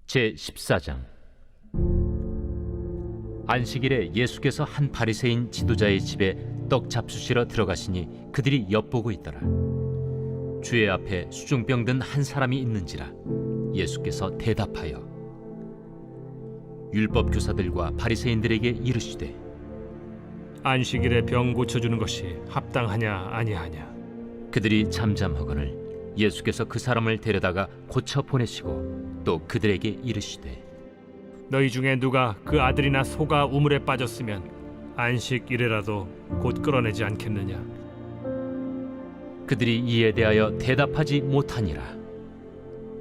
제14장. 안식일에 예수께서 한 바리새인 지도자의 집에 떡 잡수시러 들어가시니 그들이 엿보고 있더라. 주의 앞에 수중병 든 한 사람이 있는지라. 예수께서 대답하여 율법 교사들과 바리새인들에게 이르시되 안식일에 병 고쳐주는 것이 합당하냐 아니하냐. 그들이 잠잠하거늘 예수께서 그 사람을 데려다가 고쳐 보내시고 또 그들에게 이르시되 너희 중에 누가 그 아들이나 소가 우물에 빠졌으면 안식일에라도 곧 끌어내지 않겠느냐. 그들이 이에 대하여 대답하지 못하니라.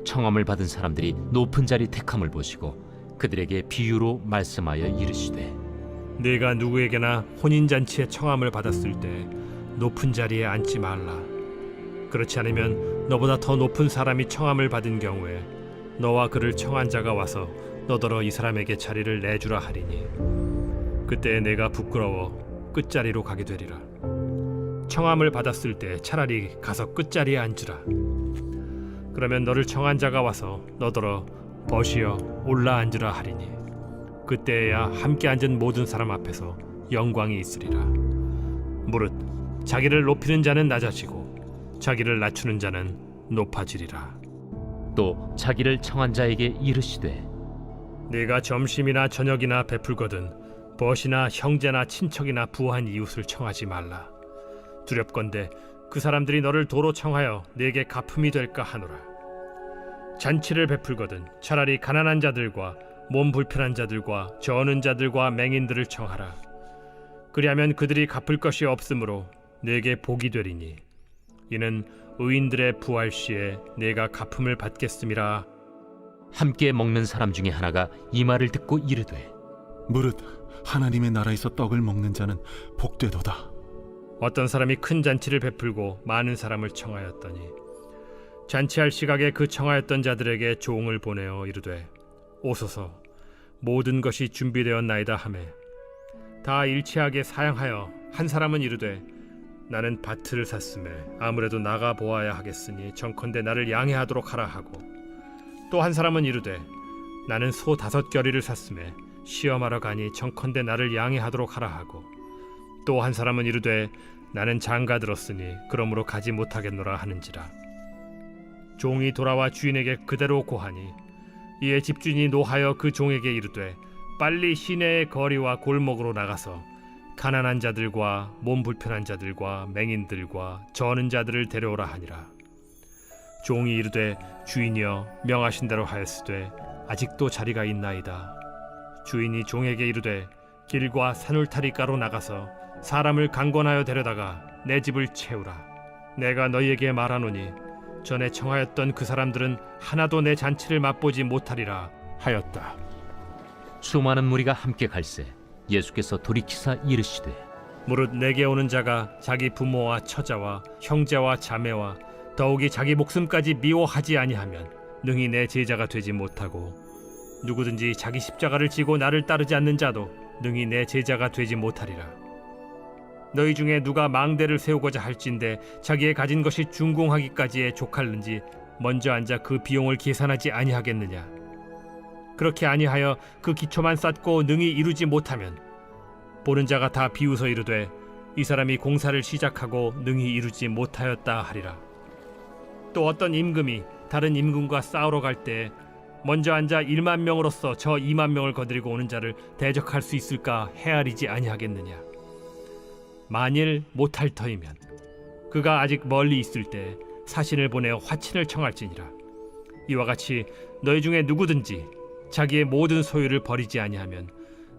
청함을 받은 사람들이 높은 자리 택함을 보시고 그들에게 비유로 말씀하여 이르시되 네가 누구에게나 혼인잔치에 청함을 받았을 때 높은 자리에 앉지 말라. 그렇지 않으면 너보다 더 높은 사람이 청함을 받은 경우에 너와 그를 청한 자가 와서 너더러 이 사람에게 자리를 내주라 하리니 그때 내가 부끄러워 끝자리로 가게 되리라. 청함을 받았을 때 차라리 가서 끝자리에 앉으라. 그러면 너를 청한 자가 와서 너더러 벗이여 올라 앉으라 하리니 그때야 함께 앉은 모든 사람 앞에서 영광이 있으리라. 무릇 자기를 높이는 자는 낮아지고 자기를 낮추는 자는 높아지리라. 또 자기를 청한 자에게 이르시되 네가 점심이나 저녁이나 베풀거든 벗이나 형제나 친척이나 부한 이웃을 청하지 말라. 두렵건대 그 사람들이 너를 도로 청하여 네게 갚음이 될까 하노라. 잔치를 베풀거든 차라리 가난한 자들과 몸 불편한 자들과 저는 자들과 맹인들을 청하라. 그리하면 그들이 갚을 것이 없으므로 네게 복이 되리니 이는 의인들의 부활 시에 네가 갚음을 받겠음이라. 함께 먹는 사람 중에 하나가 이 말을 듣고 이르되 무릇 하나님의 나라에서 떡을 먹는 자는 복되도다. 어떤 사람이 큰 잔치를 베풀고 많은 사람을 청하였더니 잔치할 시각에 그 청하였던 자들에게 종을 보내어 이르되 오소서 모든 것이 준비되었나이다 하매 다 일치하게 사양하여 한 사람은 이르되 나는 밭을 샀음에 아무래도 나가 보아야 하겠으니 정컨대 나를 양해하도록 하라 하고 또 한 사람은 이르되 나는 소 5겨리를 샀음에 시험하러 가니 정컨대 나를 양해하도록 하라 하고 또 한 사람은 이르되 나는 장가 들었으니 그러므로 가지 못하겠노라 하는지라. 종이 돌아와 주인에게 그대로 고하니 이에 집주인이 노하여 그 종에게 이르되 빨리 시내의 거리와 골목으로 나가서 가난한 자들과 몸 불편한 자들과 맹인들과 저는 자들을 데려오라 하니라. 종이 이르되 주인이여 명하신 대로 하였으되 아직도 자리가 있나이다. 주인이 종에게 이르되 길과 산울타리가로 나가서 사람을 강권하여 데려다가 내 집을 채우라. 내가 너희에게 말하노니 전에 청하였던 그 사람들은 하나도 내 잔치를 맛보지 못하리라 하였다. 수많은 무리가 함께 갈새 예수께서 돌이키사 이르시되 무릇 내게 오는 자가 자기 부모와 처자와 형제와 자매와 더욱이 자기 목숨까지 미워하지 아니하면 능히 내 제자가 되지 못하고 누구든지 자기 십자가를 지고 나를 따르지 않는 자도 능히 내 제자가 되지 못하리라. 너희 중에 누가 망대를 세우고자 할진대 자기의 가진 것이 준공하기까지에 족할는지 먼저 앉아 그 비용을 계산하지 아니하겠느냐. 그렇게 아니하여 그 기초만 쌓고 능히 이루지 못하면 보는 자가 다 비웃어 이르되 이 사람이 공사를 시작하고 능히 이루지 못하였다 하리라. 또 어떤 임금이 다른 임금과 싸우러 갈 때 먼저 앉아 1만 명으로서 저 2만 명을 거느리고 오는 자를 대적할 수 있을까 헤아리지 아니하겠느냐. 만일 못할 터이면 그가 아직 멀리 있을 때 사신을 보내어 화친을 청할지니라. 이와 같이 너희 중에 누구든지 자기의 모든 소유를 버리지 아니하면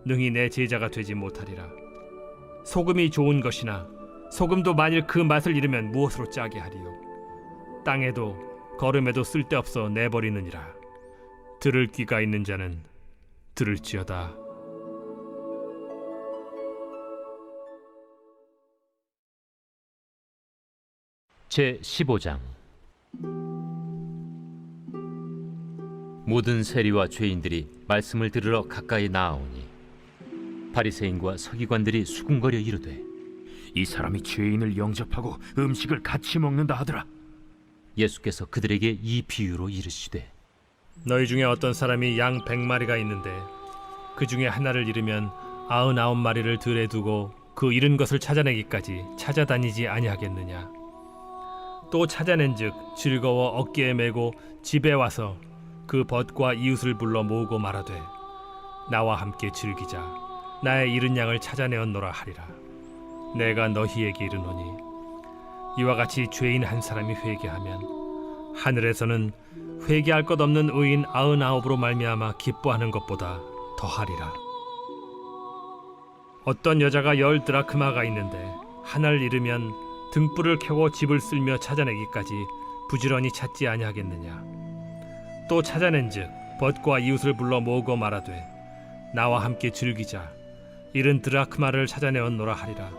능히 내 제자가 되지 못하리라. 소금이 좋은 것이나 소금도 만일 그 맛을 잃으면 무엇으로 짜게 하리요. 땅에도 거름에도 쓸데없어 내버리느니라. 들을 귀가 있는 자는 들을지어다. 제15장. 모든 세리와 죄인들이 말씀을 들으러 가까이 나아오니 바리새인과 서기관들이 수군거려 이르되 이 사람이 죄인을 영접하고 음식을 같이 먹는다 하더라. 예수께서 그들에게 이 비유로 이르시되 너희 중에 어떤 사람이 양 100마리가 있는데 그 중에 하나를 잃으면 99마리를 들에 두고 그 잃은 것을 찾아내기까지 찾아다니지 아니하겠느냐. 또 찾아낸즉 즐거워 어깨에 메고 집에 와서 그 벗과 이웃을 불러 모으고 말하되 나와 함께 즐기자. 나의 잃은 양을 찾아내었노라 하리라. 내가 너희에게 이르노니 이와 같이 죄인 한 사람이 회개하면 하늘에서는 회개할 것 없는 의인 99으로 말미암아 기뻐하는 것보다 더하리라. 어떤 여자가 10 드라크마가 있는데 하나를 잃으면 등불을 켜고 집을 쓸며 찾아내기까지 부지런히 찾지 아니하겠느냐. 또 찾아낸즉 벗과 이웃을 불러 모으고 말하되 나와 함께 즐기자. 잃은 드라크마를 찾아내었노라 하리라.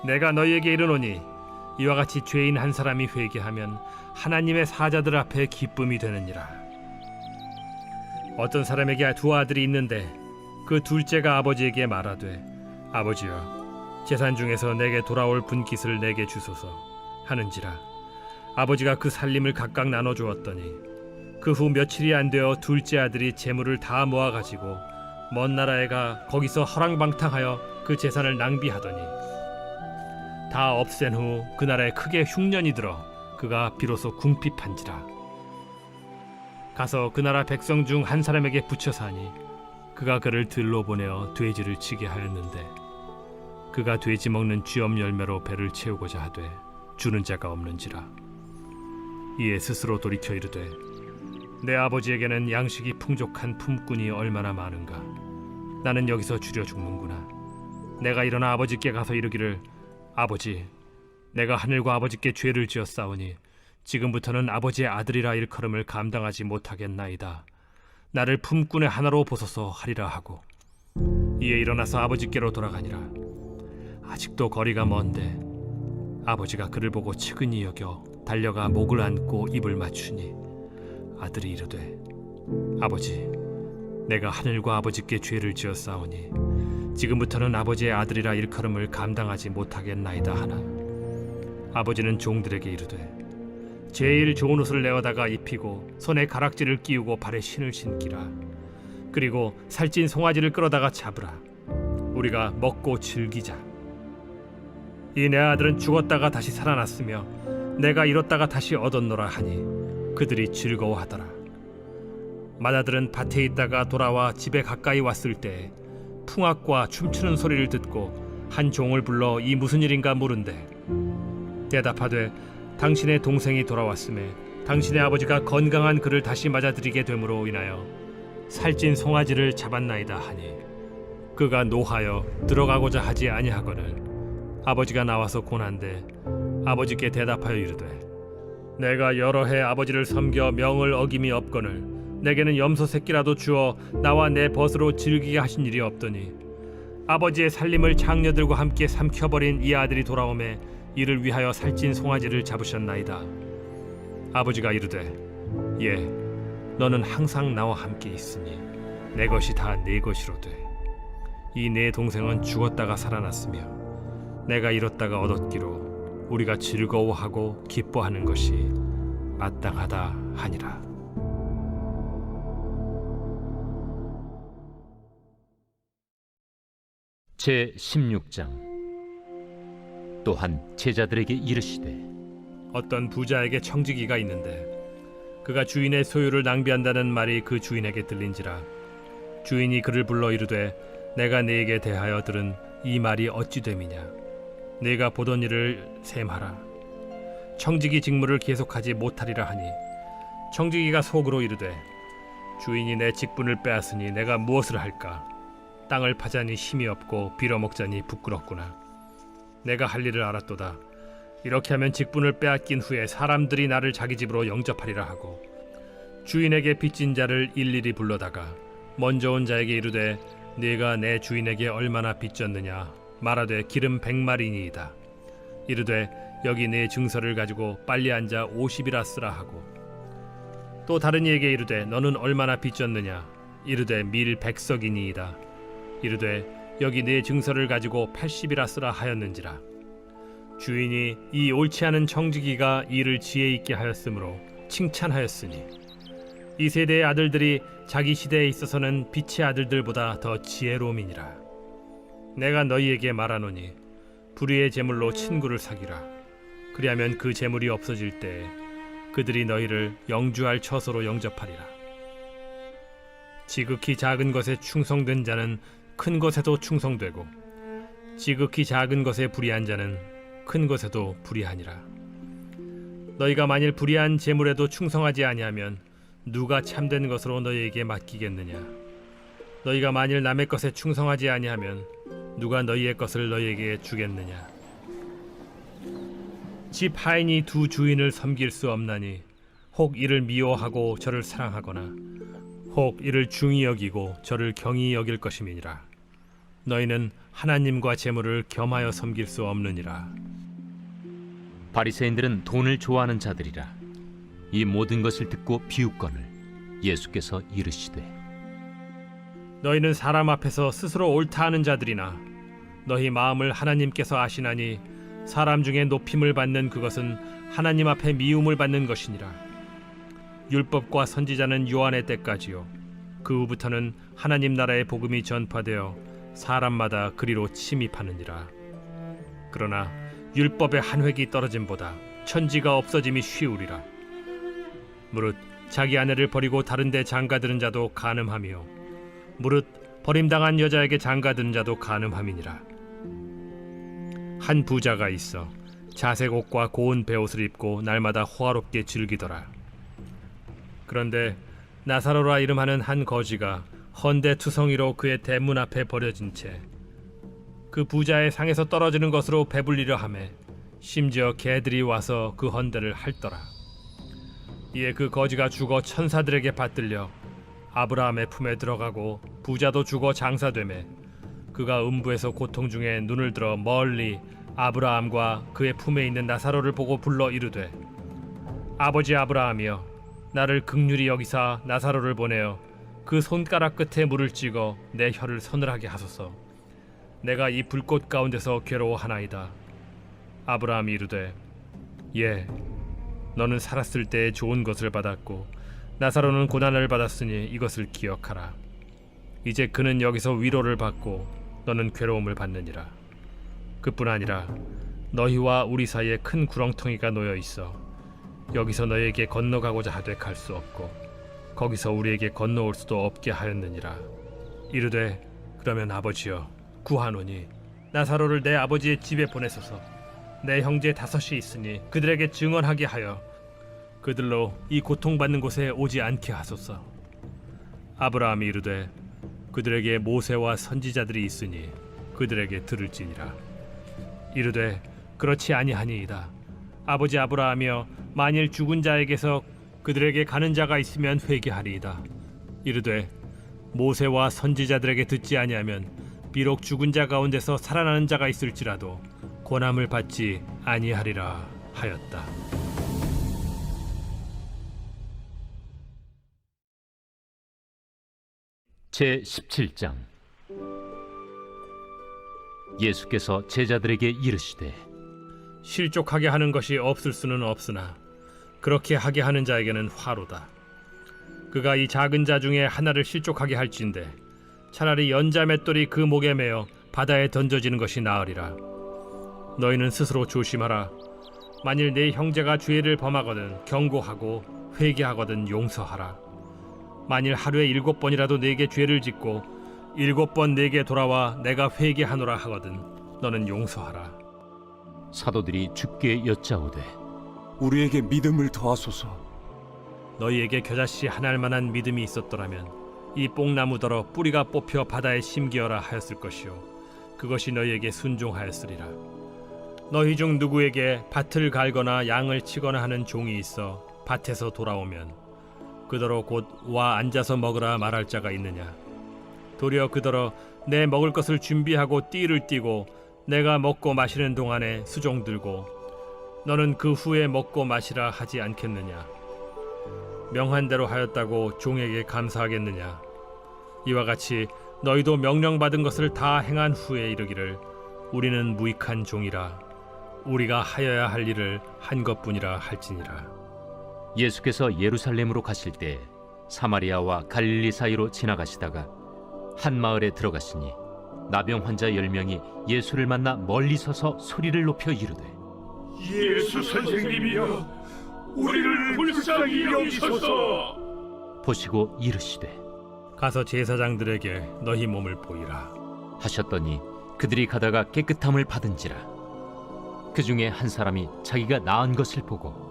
내가 너희에게 이르노니 이와 같이 죄인 한 사람이 회개하면 하나님의 사자들 앞에 기쁨이 되느니라. 어떤 사람에게 2 아들이 있는데 그 둘째가 아버지에게 말하되 아버지여 재산 중에서 내게 돌아올 분깃을 내게 주소서 하는지라. 아버지가 그 살림을 각각 나눠 주었더니 그 후 며칠이 안 되어 둘째 아들이 재물을 다 모아 가지고 먼 나라에 가 거기서 허랑방탕하여 그 재산을 낭비하더니 다 없앤 후 그 나라에 크게 흉년이 들어 그가 비로소 궁핍한지라. 가서 그 나라 백성 중 한 사람에게 붙여 사니 그가 그를 들로 보내어 돼지를 치게 하였는데 그가 돼지 먹는 쥐엄 열매로 배를 채우고자 하되 주는 자가 없는지라. 이에 스스로 돌이켜 이르되 내 아버지에게는 양식이 풍족한 품꾼이 얼마나 많은가. 나는 여기서 줄여 죽는구나. 내가 일어나 아버지께 가서 이르기를 아버지, 내가 하늘과 아버지께 죄를 지었사오니 지금부터는 아버지의 아들이라 일컬음을 감당하지 못하겠나이다. 나를 품꾼의 하나로 보소서 하리라 하고 이에 일어나서 아버지께로 돌아가니라. 아직도 거리가 먼데 아버지가 그를 보고 측은히 여겨 달려가 목을 안고 입을 맞추니 아들이 이르되 아버지, 내가 하늘과 아버지께 죄를 지었사오니 지금부터는 아버지의 아들이라 일컬음을 감당하지 못하겠나이다 하나 아버지는 종들에게 이르되 제일 좋은 옷을 내어다가 입히고 손에 가락지를 끼우고 발에 신을 신기라. 그리고 살찐 송아지를 끌어다가 잡으라. 우리가 먹고 즐기자. 이 내 아들은 죽었다가 다시 살아났으며 내가 잃었다가 다시 얻었노라 하니 그들이 즐거워하더라. 맏아들은 밭에 있다가 돌아와 집에 가까이 왔을 때 풍악과 춤추는 소리를 듣고 한 종을 불러 이 무슨 일인가 물은데 대답하되 당신의 동생이 돌아왔음에 당신의 아버지가 건강한 그를 다시 맞아들이게 됨으로 인하여 살찐 송아지를 잡았나이다 하니 그가 노하여 들어가고자 하지 아니하거늘 아버지가 나와서 고난데 아버지께 대답하여 이르되 내가 여러 해 아버지를 섬겨 명을 어김이 없거늘 내게는 염소 새끼라도 주어 나와 내 벗으로 즐기게 하신 일이 없더니 아버지의 살림을 장녀들과 함께 삼켜버린 이 아들이 돌아오매 이를 위하여 살찐 송아지를 잡으셨나이다. 아버지가 이르되 예, 너는 항상 나와 함께 있으니 내 것이 다 네 것이로되 이 내 동생은 죽었다가 살아났으며 내가 잃었다가 얻었기로 우리가 즐거워하고 기뻐하는 것이 마땅하다 하니라. 제 16장. 또한 제자들에게 이르시되 어떤 부자에게 청지기가 있는데 그가 주인의 소유를 낭비한다는 말이 그 주인에게 들린지라. 주인이 그를 불러 이르되 내가 네게 대하여 들은 이 말이 어찌 됨이냐. 네가 보던 일을 셈하라. 청지기 직무를 계속하지 못하리라 하니 청지기가 속으로 이르되 주인이 내 직분을 빼앗으니 내가 무엇을 할까. 땅을 파자니 힘이 없고 빌어먹자니 부끄럽구나. 내가 할 일을 알았도다. 이렇게 하면 직분을 빼앗긴 후에 사람들이 나를 자기 집으로 영접하리라 하고 주인에게 빚진 자를 일일이 불러다가 먼저 온 자에게 이르되 네가 내 주인에게 얼마나 빚졌느냐 말하되 기름 100마리니이다. 이르되 여기 네 증서를 가지고 빨리 앉아 50이라 쓰라 하고 또 다른 이에게 이르되 너는 얼마나 빚졌느냐 이르되 밀 100석이니이다. 이르되 여기 네 증서를 가지고 80이라 쓰라 하였는지라. 주인이 이 옳지 않은 청지기가 일을 지혜 있게 하였으므로 칭찬하였으니 이 세대의 아들들이 자기 시대에 있어서는 빛의 아들들보다 더 지혜로움이니라. 내가 너희에게 말하노니 불의의 제물로 친구를 사귀라. 그리하면 그 제물이 없어질 때에 그들이 너희를 영주할 처소로 영접하리라. 지극히 작은 것에 충성된 자는 큰 것에도 충성되고 지극히 작은 것에 불의한 자는 큰 것에도 불의하니라. 너희가 만일 불의한 제물에도 충성하지 아니하면 누가 참된 것으로 너희에게 맡기겠느냐? 너희가 만일 남의 것에 충성하지 아니하면 누가 너희의 것을 너희에게 주겠느냐? 집 하인이 두 주인을 섬길 수 없나니 혹 이를 미워하고 저를 사랑하거나 혹 이를 중히 여기고 저를 경히 여길 것임이니라. 너희는 하나님과 재물을 겸하여 섬길 수 없느니라. 바리새인들은 돈을 좋아하는 자들이라. 이 모든 것을 듣고 비웃거늘 예수께서 이르시되 너희는 사람 앞에서 스스로 옳다 하는 자들이나 너희 마음을 하나님께서 아시나니 사람 중에 높임을 받는 그것은 하나님 앞에 미움을 받는 것이니라. 율법과 선지자는 요한의 때까지요 그 후부터는 하나님 나라의 복음이 전파되어 사람마다 그리로 침입하느니라. 그러나 율법의 한 획이 떨어짐보다 천지가 없어짐이 쉬우리라. 무릇 자기 아내를 버리고 다른 데 장가드는 자도 간음하며 무릇 버림당한 여자에게 장가드는 자도 간음함이니라. 한 부자가 있어 자색 옷과 고운 베옷을 입고 날마다 호화롭게 즐기더라. 그런데 나사로라 이름하는 한 거지가 헌데 투성이로 그의 대문 앞에 버려진 채 그 부자의 상에서 떨어지는 것으로 배불리려 하매 심지어 개들이 와서 그 헌데를 핥더라. 이에 그 거지가 죽어 천사들에게 받들려 아브라함의 품에 들어가고 부자도 죽어 장사되매 그가 음부에서 고통 중에 눈을 들어 멀리 아브라함과 그의 품에 있는 나사로를 보고 불러 이르되 아버지 아브라함이여 나를 긍휼히 여기사 나사로를 보내어 그 손가락 끝에 물을 찍어 내 혀를 서늘하게 하소서. 내가 이 불꽃 가운데서 괴로워하나이다. 아브라함이 이르되 예 너는 살았을 때에 좋은 것을 받았고 나사로는 고난을 받았으니 이것을 기억하라. 이제 그는 여기서 위로를 받고 너는 괴로움을 받느니라. 그뿐 아니라 너희와 우리 사이에 큰 구렁텅이가 놓여 있어 여기서 너희에게 건너가고자 하되 갈 수 없고 거기서 우리에게 건너올 수도 없게 하였느니라. 이르되 그러면 아버지여 구하노니 나사로를 내 아버지의 집에 보내소서. 내 형제 5이 있으니 그들에게 증언하게 하여 그들로 이 고통받는 곳에 오지 않게 하소서. 아브라함이 이르되 그들에게 모세와 선지자들이 있으니 그들에게 들을지니라. 이르되 그렇지 아니하니이다. 아버지 아브라함이여 만일 죽은 자에게서 그들에게 가는 자가 있으면 회개하리이다. 이르되 모세와 선지자들에게 듣지 아니하면 비록 죽은 자 가운데서 살아나는 자가 있을지라도 고난을 받지 아니하리라 하였다. 제 17장. 예수께서 제자들에게 이르시되 실족하게 하는 것이 없을 수는 없으나 그렇게 하게 하는 자에게는 화로다. 그가 이 작은 자 중에 하나를 실족하게 할진대 차라리 연자 맷돌이 그 목에 매어 바다에 던져지는 것이 나으리라. 너희는 스스로 조심하라. 만일 네 형제가 죄를 범하거든 경고하고 회개하거든 용서하라. 만일 하루에 7번이라도 네게 죄를 짓고 7번 네게 돌아와 내가 회개하노라 하거든 너는 용서하라. 사도들이 주께 여짜오되 우리에게 믿음을 더하소서. 너희에게 겨자씨 하나할 만한 믿음이 있었더라면 이 뽕나무더러 뿌리가 뽑혀 바다에 심기어라 하였을 것이요 그것이 너희에게 순종하였으리라. 너희 중 누구에게 밭을 갈거나 양을 치거나 하는 종이 있어 밭에서 돌아오면 그더러 곧 와 앉아서 먹으라 말할 자가 있느냐? 도리어 그더러 내 먹을 것을 준비하고 띠를 띠고 내가 먹고 마시는 동안에 수종 들고 너는 그 후에 먹고 마시라 하지 않겠느냐? 명한 대로 하였다고 종에게 감사하겠느냐? 이와 같이 너희도 명령받은 것을 다 행한 후에 이르기를 우리는 무익한 종이라 우리가 하여야 할 일을 한 것뿐이라 할지니라. 예수께서 예루살렘으로 가실 때 사마리아와 갈릴리 사이로 지나가시다가 한 마을에 들어가시니 나병 환자 10명이 예수를 만나 멀리 서서 소리를 높여 이르되 예수 선생님이여, 우리를 불쌍히 여기소서. 보시고 이르시되 가서 제사장들에게 너희 몸을 보이라. 하셨더니 그들이 가다가 깨끗함을 받은지라. 그 중에 한 사람이 자기가 나은 것을 보고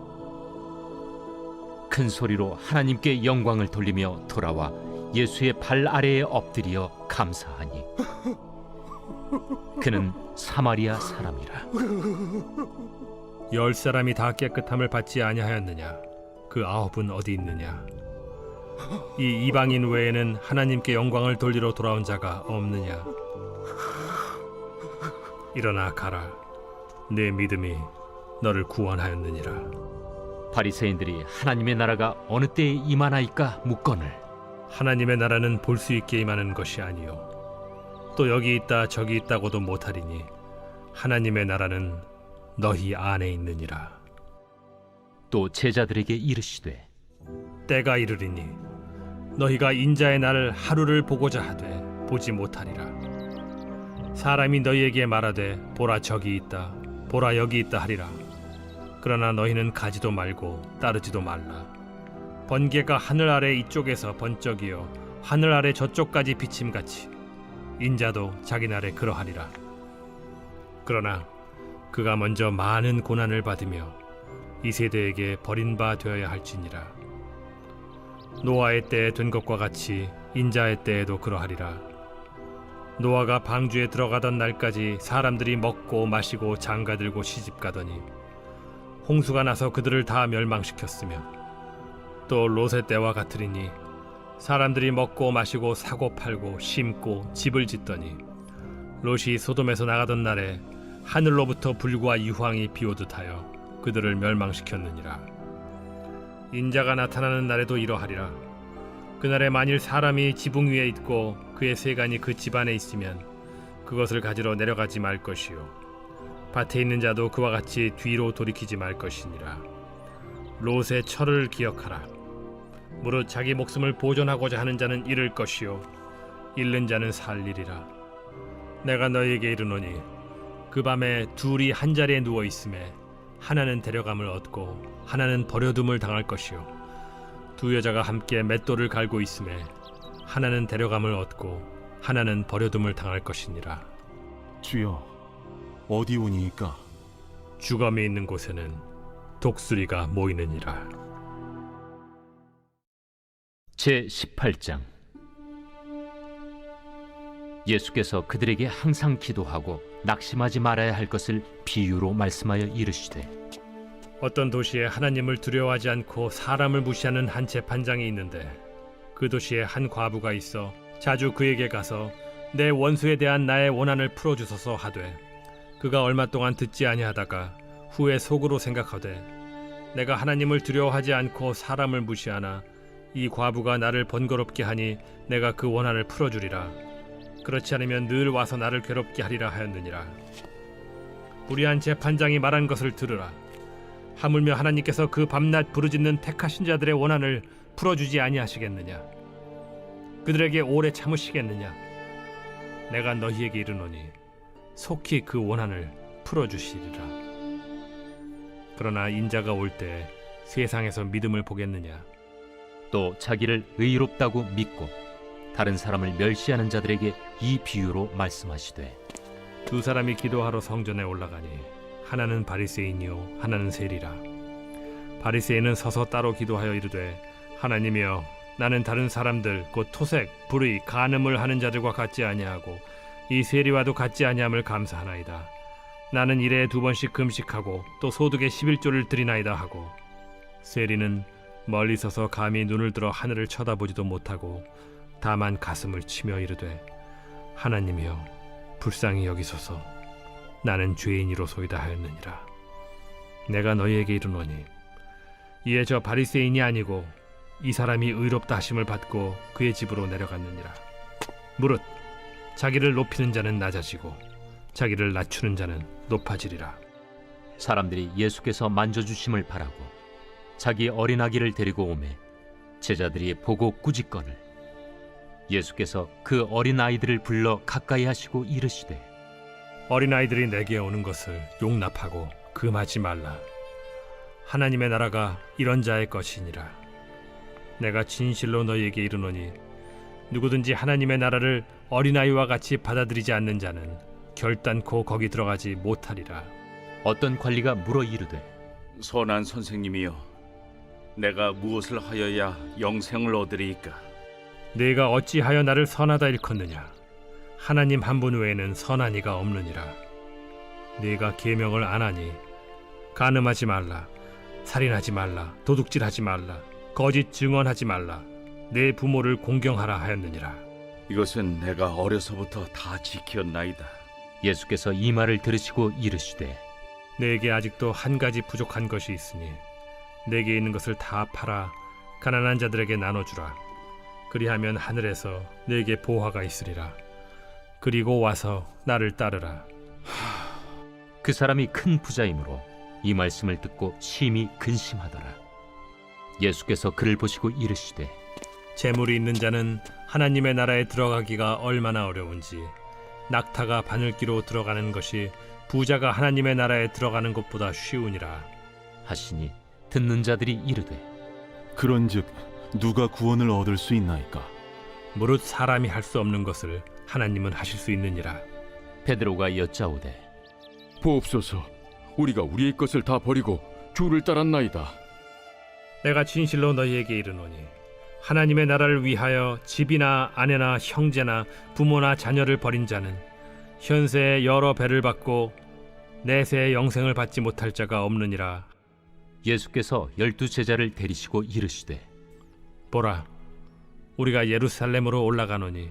큰 소리로 하나님께 영광을 돌리며 돌아와 예수의 발 아래에 엎드려 감사하니 그는 사마리아 사람이라. 10사람이 다 깨끗함을 받지 아니하였느냐? 그 9은 어디 있느냐? 이 이방인 외에는 하나님께 영광을 돌리러 돌아온 자가 없느냐? 일어나 가라. 내 믿음이 너를 구원하였느니라. 바리새인들이 하나님의 나라가 어느 때에 임하나이까 묻거늘 하나님의 나라는 볼 수 있게 임하는 것이 아니요 또 여기 있다 저기 있다고도 못하리니 하나님의 나라는 너희 안에 있느니라. 또 제자들에게 이르시되 때가 이르리니 너희가 인자의 날을 하루를 보고자 하되 보지 못하리라. 사람이 너희에게 말하되 보라 저기 있다 보라 여기 있다 하리라. 그러나 너희는 가지도 말고 따르지도 말라. 번개가 하늘 아래 이쪽에서 번쩍이어 하늘 아래 저쪽까지 비침같이 인자도 자기 날에 그러하리라. 그러나 그가 먼저 많은 고난을 받으며 이 세대에게 버린 바 되어야 할지니라. 노아의 때에 된 것과 같이 인자의 때에도 그러하리라. 노아가 방주에 들어가던 날까지 사람들이 먹고 마시고 장가들고 시집가더니 홍수가 나서 그들을 다 멸망시켰으며 또 롯의 때와 같으리니 사람들이 먹고 마시고 사고 팔고 심고 집을 짓더니 롯이 소돔에서 나가던 날에 하늘로부터 불과 유황이 비오듯 하여 그들을 멸망시켰느니라. 인자가 나타나는 날에도 이러하리라. 그날에 만일 사람이 지붕 위에 있고 그의 세간이 그 집안에 있으면 그것을 가지러 내려가지 말 것이요 밭에 있는 자도 그와 같이 뒤로 돌이키지 말 것이니라. 롯의 철을 기억하라. 무릇 자기 목숨을 보존하고자 하는 자는 잃을 것이요 잃는 자는 살리리라. 내가 너희에게 이르노니 그 밤에 둘이 한 자리에 누워 있음에 하나는 데려감을 얻고 하나는 버려둠을 당할 것이요 두 여자가 함께 맷돌을 갈고 있음에 하나는 데려감을 얻고 하나는 버려둠을 당할 것이니라. 주여, 어디 오니이까? 주검이 있는 곳에는 독수리가 모이느니라. 제18장. 예수께서 그들에게 항상 기도하고 낙심하지 말아야 할 것을 비유로 말씀하여 이르시되 어떤 도시에 하나님을 두려워하지 않고 사람을 무시하는 한 재판장이 있는데 그 도시에 한 과부가 있어 자주 그에게 가서 내 원수에 대한 나의 원한을 풀어주소서 하되 그가 얼마 동안 듣지 아니하다가 후에 속으로 생각하되 내가 하나님을 두려워하지 않고 사람을 무시하나 이 과부가 나를 번거롭게 하니 내가 그 원한을 풀어주리라. 그렇지 않으면 늘 와서 나를 괴롭게 하리라 하였느니라. 불의한 재판장이 말한 것을 들으라. 하물며 하나님께서 그 밤낮 부르짖는 택하신 자들의 원한을 풀어주지 아니하시겠느냐? 그들에게 오래 참으시겠느냐? 내가 너희에게 이르노니 속히 그 원한을 풀어주시리라. 그러나 인자가 올 때 세상에서 믿음을 보겠느냐? 또 자기를 의롭다고 믿고 다른 사람을 멸시하는 자들에게 이 비유로 말씀하시되 두 사람이 기도하러 성전에 올라가니 하나는 바리새인이요 하나는 세리라. 바리새인은 서서 따로 기도하여 이르되 하나님이여 나는 다른 사람들 곧 토색, 불의, 간음을 하는 자들과 같지 아니하고 이 세리와도 같지 아니함을 감사하나이다. 나는 일에 2번씩 금식하고 또 소득의 11조를 드리나이다 하고 세리는 멀리 서서 감히 눈을 들어 하늘을 쳐다보지도 못하고 다만 가슴을 치며 이르되 하나님이여 불쌍히 여기소서 나는 죄인이로소이다 하였느니라. 내가 너희에게 이르노니 이에 저 바리새인이 아니고 이 사람이 의롭다 하심을 받고 그의 집으로 내려갔느니라. 무릇 자기를 높이는 자는 낮아지고 자기를 낮추는 자는 높아지리라. 사람들이 예수께서 만져주심을 바라고 자기 어린 아기를 데리고 오매 제자들이 보고 꾸짖거늘 예수께서 그 어린 아이들을 불러 가까이 하시고 이르시되 어린아이들이 내게 오는 것을 용납하고 금하지 말라. 하나님의 나라가 이런 자의 것이니라. 내가 진실로 너희에게 이르노니 누구든지 하나님의 나라를 어린아이와 같이 받아들이지 않는 자는 결단코 거기 들어가지 못하리라. 어떤 관리가 물어 이르되 선한 선생님이여, 내가 무엇을 하여야 영생을 얻으리이까? 네가 어찌하여 나를 선하다 일컫느냐? 하나님 한 분 외에는 선한 이가 없느니라. 네가 계명을 안 하니 간음하지 말라, 살인하지 말라, 도둑질하지 말라, 거짓 증언하지 말라, 내 부모를 공경하라 하였느니라. 이것은 내가 어려서부터 다 지켰나이다. 예수께서 이 말을 들으시고 이르시되 내게 아직도 한 가지 부족한 것이 있으니 내게 있는 것을 다 팔아 가난한 자들에게 나눠주라. 그리하면 하늘에서 내게 보화가 있으리라. 그리고 와서 나를 따르라. 그 사람이 큰 부자이므로 이 말씀을 듣고 심히 근심하더라. 예수께서 그를 보시고 이르시되 재물이 있는 자는 하나님의 나라에 들어가기가 얼마나 어려운지 낙타가 바늘기로 들어가는 것이 부자가 하나님의 나라에 들어가는 것보다 쉬우니라 하시니 듣는 자들이 이르되 그런즉 누가 구원을 얻을 수 있나이까? 무릇 사람이 할 수 없는 것을 하나님은 하실 수 있느니라. 베드로가 여짜오되 보옵소서, 우리가 우리의 것을 다 버리고 주를 따랐나이다. 내가 진실로 너희에게 이르노니 하나님의 나라를 위하여 집이나 아내나 형제나 부모나 자녀를 버린 자는 현세에 여러 배를 받고 내세의 영생을 받지 못할 자가 없느니라. 예수께서 12 제자를 데리시고 이르시되 보라, 우리가 예루살렘으로 올라가노니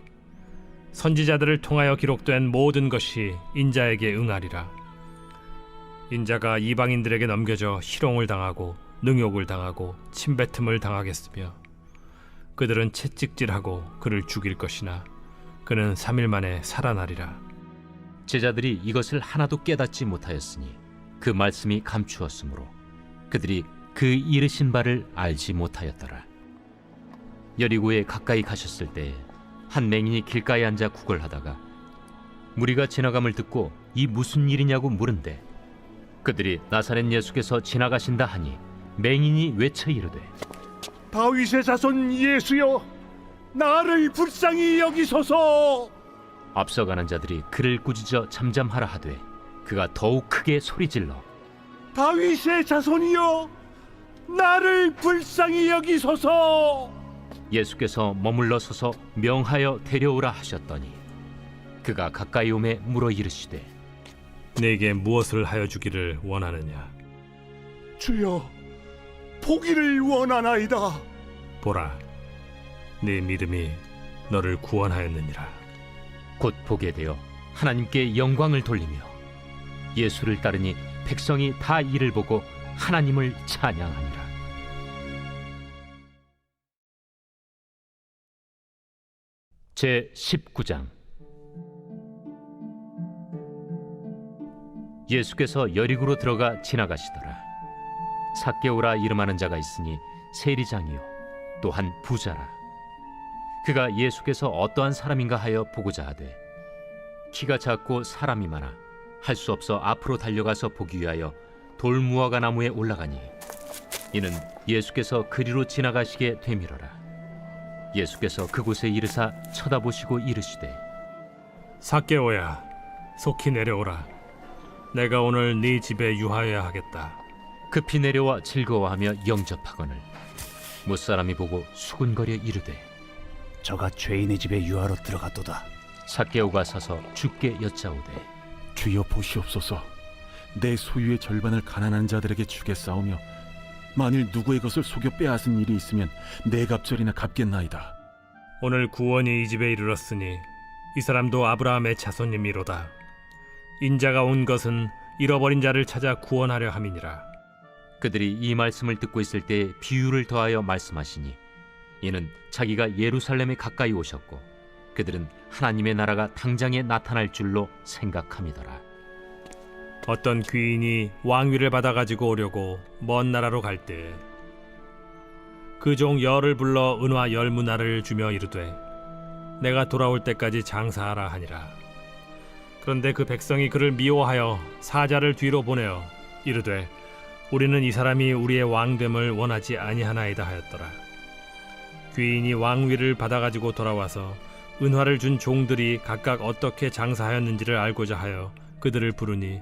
선지자들을 통하여 기록된 모든 것이 인자에게 응하리라. 인자가 이방인들에게 넘겨져 희롱을 당하고 능욕을 당하고 침뱉음을 당하겠으며 그들은 채찍질하고 그를 죽일 것이나 그는 3일 만에 살아나리라. 제자들이 이것을 하나도 깨닫지 못하였으니 그 말씀이 감추었으므로 그들이 그 이르신 바를 알지 못하였더라. 여리고에 가까이 가셨을 때에 한 맹인이 길가에 앉아 구걸하다가 무리가 지나감을 듣고 이 무슨 일이냐고 물은데 그들이 나사렛 예수께서 지나가신다 하니 맹인이 외쳐 이르되 다윗의 자손 예수여, 나를 불쌍히 여기소서. 앞서가는 자들이 그를 꾸짖어 잠잠하라 하되 그가 더욱 크게 소리질러 다윗의 자손이여, 나를 불쌍히 여기소서. 예수께서 머물러 서서 명하여 데려오라 하셨더니 그가 가까이 오매 물어 이르시되 내게 무엇을 하여 주기를 원하느냐? 주여, 보기를 원하나이다. 보라, 네 믿음이 너를 구원하였느니라. 곧 보게 되어 하나님께 영광을 돌리며 예수를 따르니 백성이 다 이를 보고 하나님을 찬양하니라. 제 19장. 예수께서 여리고로 들어가 지나가시더라. 삭개오라 이름하는 자가 있으니 세리장이요 또한 부자라. 그가 예수께서 어떠한 사람인가 하여 보고자 하되 키가 작고 사람이 많아 할 수 없어 앞으로 달려가서 보기 위하여 돌무화과 나무에 올라가니 이는 예수께서 그리로 지나가시게 되밀어라. 예수께서 그곳에 이르사 쳐다보시고 이르시되 삭개오야, 속히 내려오라. 내가 오늘 네 집에 유하여야 하겠다. 급히 내려와 즐거워하며 영접하거늘 못사람이 보고 수군거려 이르되 저가 죄인의 집에 유하러 들어갔도다. 삭개오가 서서 주께 여짜오되 주여 보시옵소서. 내 소유의 절반을 가난한 자들에게 주겠사오며 만일 누구의 것을 속여 빼앗은 일이 있으면 네 갑절이나 갚겠나이다. 오늘 구원이 이 집에 이르렀으니 이 사람도 아브라함의 자손님이로다. 인자가 온 것은 잃어버린 자를 찾아 구원하려 함이니라. 그들이 이 말씀을 듣고 있을 때 비유를 더하여 말씀하시니 이는 자기가 예루살렘에 가까이 오셨고 그들은 하나님의 나라가 당장에 나타날 줄로 생각함이더라. 어떤 귀인이 왕위를 받아 가지고 오려고 먼 나라로 갈 때 그 종 열을 불러 은화 10문화를 주며 이르되 내가 돌아올 때까지 장사하라 하니라. 그런데 그 백성이 그를 미워하여 사자를 뒤로 보내어 이르되 우리는 이 사람이 우리의 왕됨을 원하지 아니하나이다 하였더라. 귀인이 왕위를 받아가지고 돌아와서 은화를 준 종들이 각각 어떻게 장사하였는지를 알고자 하여 그들을 부르니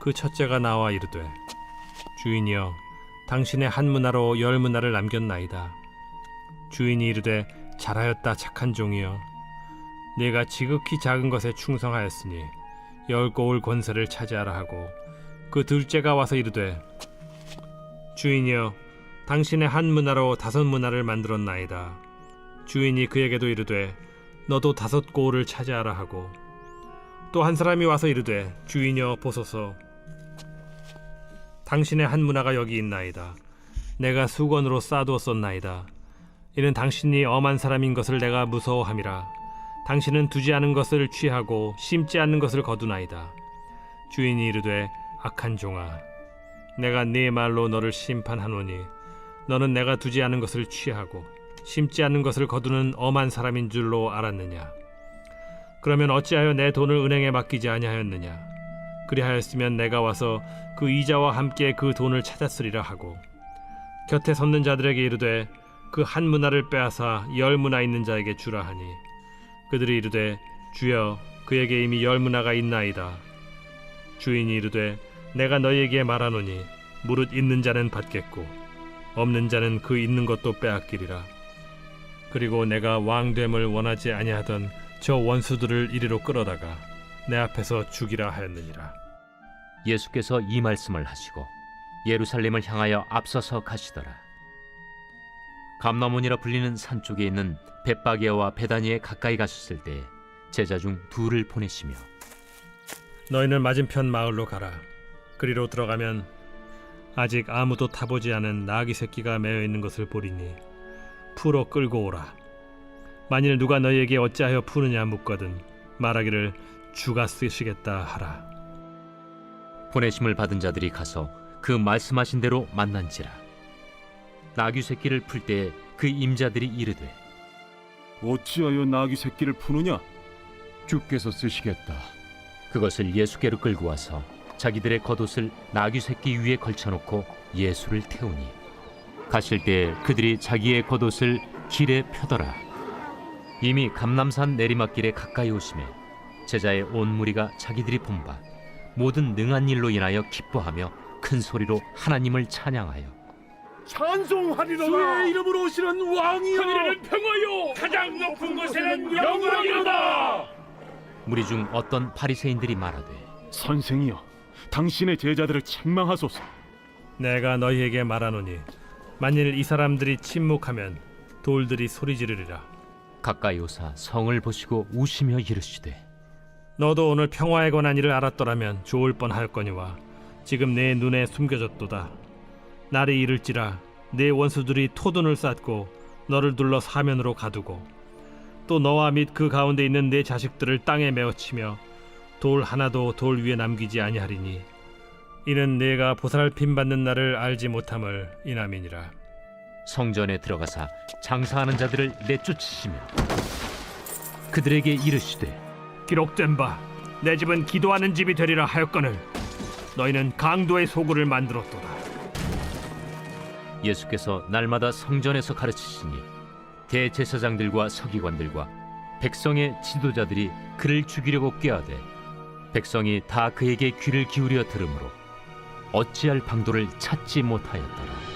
그 첫째가 나와 이르되 주인이여 당신의 한 문화로 10문화를 남겼나이다. 주인이 이르되 잘하였다 착한 종이여 네가 지극히 작은 것에 충성하였으니 10고을 권세를 차지하라 하고 그 둘째가 와서 이르되 주인이여 당신의 한 문화로 5문화를 만들었나이다. 주인이 그에게도 이르되 너도 5고을을 차지하라 하고 또 한 사람이 와서 이르되 주인이여 보소서 당신의 한 문화가 여기 있나이다. 내가 수건으로 싸두었었나이다. 이는 당신이 엄한 사람인 것을 내가 무서워함이라. 당신은 두지 않은 것을 취하고 심지 않는 것을 거두나이다. 주인이 이르되 악한 종아 내가 네 말로 너를 심판하노니 너는 내가 두지 않은 것을 취하고 심지 않는 것을 거두는 엄한 사람인 줄로 알았느냐. 그러면 어찌하여 내 돈을 은행에 맡기지 아니하였느냐. 그리하였으면 내가 와서 그 이자와 함께 그 돈을 찾았으리라 하고 곁에 섰는 자들에게 이르되 그 한 문화를 빼앗아 10문화 있는 자에게 주라 하니 그들이 이르되 주여 그에게 이미 10문화가 있나이다. 주인이 이르되 내가 너희에게 말하노니 무릇 있는 자는 받겠고 없는 자는 그 있는 것도 빼앗기리라. 그리고 내가 왕됨을 원하지 아니하던 저 원수들을 이리로 끌어다가 내 앞에서 죽이라 하였느니라. 예수께서 이 말씀을 하시고 예루살렘을 향하여 앞서서 가시더라. 감람원이라 불리는 산 쪽에 있는 벳바게와 베다니에 가까이 가셨을 때 제자 중 둘을 보내시며 너희는 맞은편 마을로 가라. 그리로 들어가면 아직 아무도 타보지 않은 나귀 새끼가 매어 있는 것을 보리니 풀어 끌고 오라. 만일 누가 너희에게 어찌하여 푸느냐 묻거든 말하기를 주가 쓰시겠다 하라. 보내심을 받은 자들이 가서 그 말씀하신 대로 만난지라. 나귀 새끼를 풀 때에 그 임자들이 이르되 어찌하여 나귀 새끼를 푸느냐? 주께서 쓰시겠다. 그것을 예수께로 끌고 와서 자기들의 겉옷을 나귀 새끼 위에 걸쳐놓고 예수를 태우니 가실 때 그들이 자기의 겉옷을 길에 펴더라. 이미 감람산 내리막길에 가까이 오심에 제자의 온 무리가 자기들이 본 바 모든 능한 일로 인하여 기뻐하며 큰 소리로 하나님을 찬양하여 찬송하리로다. 주의 이름으로 오시는 왕이여 하늘에는 평화요 가장 높은 곳에는 영광이로다. 무리 중 어떤 바리새인들이 말하되 선생이여 당신의 제자들을 책망하소서. 내가 너희에게 말하노니 만일 이 사람들이 침묵하면 돌들이 소리 지르리라. 가까이 오사 성을 보시고 우시며 이르시되 너도 오늘 평화에 관한 일을 알았더라면 좋을 뻔하였거니와 지금 내 눈에 숨겨졌도다. 날이 이를지라 내 원수들이 토둔을 쌓고 너를 둘러 사면으로 가두고 또 너와 및 그 가운데 있는 내 자식들을 땅에 메어치며 돌 하나도 돌 위에 남기지 아니하리니 이는 내가 보살핌 받는 날을 알지 못함을 인함이니라. 성전에 들어가사 장사하는 자들을 내쫓으시며 그들에게 이르시되 기록된 바 내 집은 기도하는 집이 되리라 하였거늘 너희는 강도의 소굴을 만들었도다. 예수께서 날마다 성전에서 가르치시니 대제사장들과 서기관들과 백성의 지도자들이 그를 죽이려고 꾀하되 백성이 다 그에게 귀를 기울여 들으므로 어찌할 방도를 찾지 못하였더라.